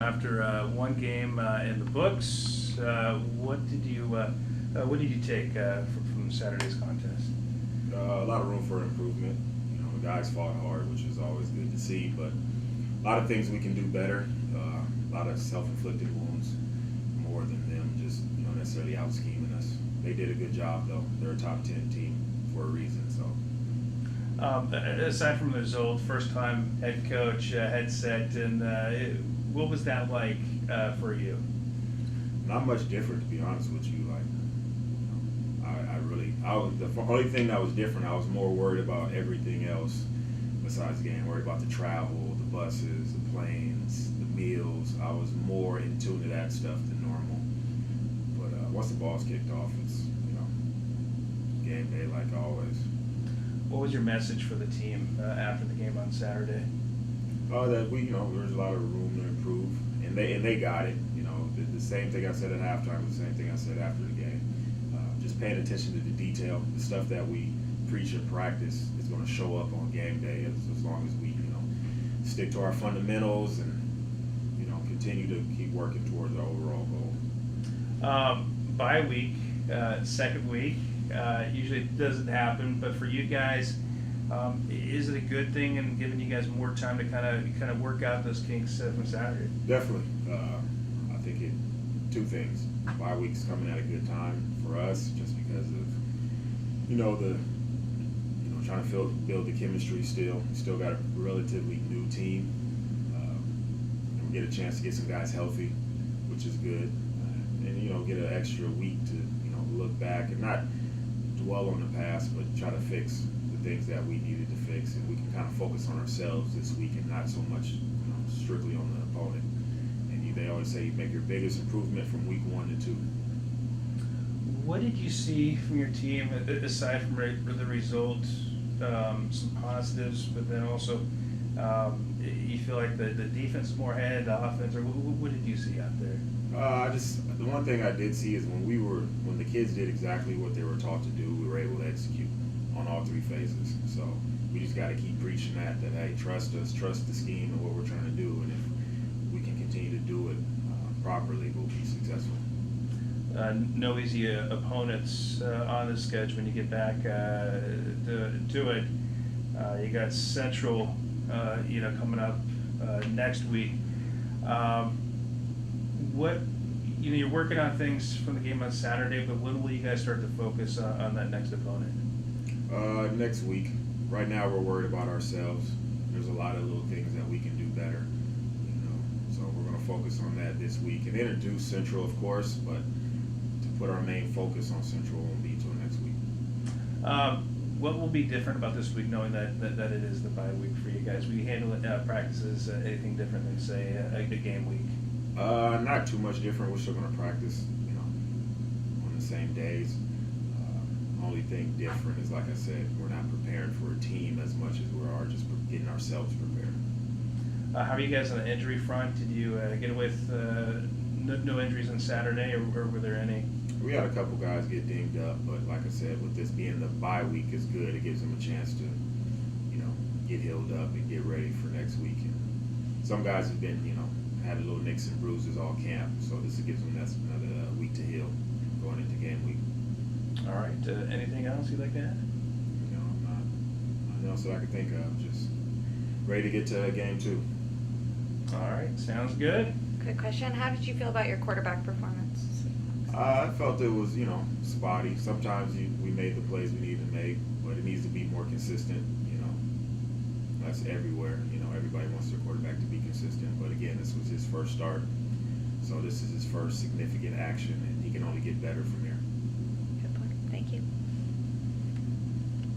After one game in the books, what did you take from Saturday's contest? A lot of room for improvement. You know, the guys fought hard, which is always good to see, but a lot of things we can do better. A lot of self-inflicted wounds, more than them just necessarily out scheming us. They did a good job though. They're a top 10 team for a reason. So. Aside from the result, first time head coach, headset, and what was that like for you? Not much different, to be honest with you. The only thing that was different, I was more worried about everything else besides the game. Worried about the travel, the buses, the planes, the meals. I was more in tune to that stuff than normal. But once the ball's kicked off, it's game day like always. What was your message for the team after the game on Saturday? That there's a lot of room to improve, and they got it. The same thing I said at halftime, the same thing I said after the game. Just paying attention to the detail, the stuff that we preach in practice is going to show up on game day as long as we stick to our fundamentals and continue to keep working towards our overall goal. Bye week, second week. Usually it doesn't happen, but for you guys, is it a good thing and giving you guys more time to kind of work out those kinks from Saturday? Definitely. I think two things. Bye week's coming at a good time for us, just because of trying to build the chemistry. Still got a relatively new team. And we get a chance to get some guys healthy, which is good, and get an extra week to look back and not dwell on the past, but try to fix the things that we needed to fix, and we can kind of focus on ourselves this week and not so much strictly on the opponent. And they always say you make your biggest improvement from week 1 to 2. What did you see from your team aside from the result? Some positives, but then also you feel like the defense is more ahead, the offense, or what did you see out there? The one thing I did see is when the kids did exactly what they were taught to do, we were able to execute on all 3 phases. So we just got to keep preaching that hey, trust us, trust the scheme and what we're trying to do, and if we can continue to do it properly, we'll be successful. No easy opponents on the schedule when you get back to it. You got Central, coming up next week. What you're working on things from the game on Saturday, but when will you guys start to focus on that next opponent? Next week. Right now, we're worried about ourselves. There's a lot of little things that we can do better. So we're going to focus on that this week and introduce Central, of course, but to put our main focus on Central won't be until next week. What will be different about this week, knowing that it is the bye week for you guys? Will you handle practices anything different than, say, a game week? Not too much different. We're still going to practice, on the same days. Only thing different is, like I said, we're not preparing for a team as much as we are just getting ourselves prepared. How are you guys on the injury front? Did you get away with no injuries on Saturday, or were there any? We had a couple guys get dinged up, but like I said, with this being the bye week is good. It gives them a chance to, get healed up and get ready for next week. And some guys have been, had little nicks and bruises all camp, so this gives them another week to heal going into game week. All right. Anything else you'd like to add? Nothing else that I can think of. Just ready to get to game 2. All right. Sounds good. Quick question. How did you feel about your quarterback performance? I felt it was, spotty. Sometimes we made the plays we needed to make, but it needs to be more consistent. That's everywhere. Everybody wants their quarterback to be consistent, but again, this was his first start, so this is his first significant action, and he can only get better from here. Good point. Thank you.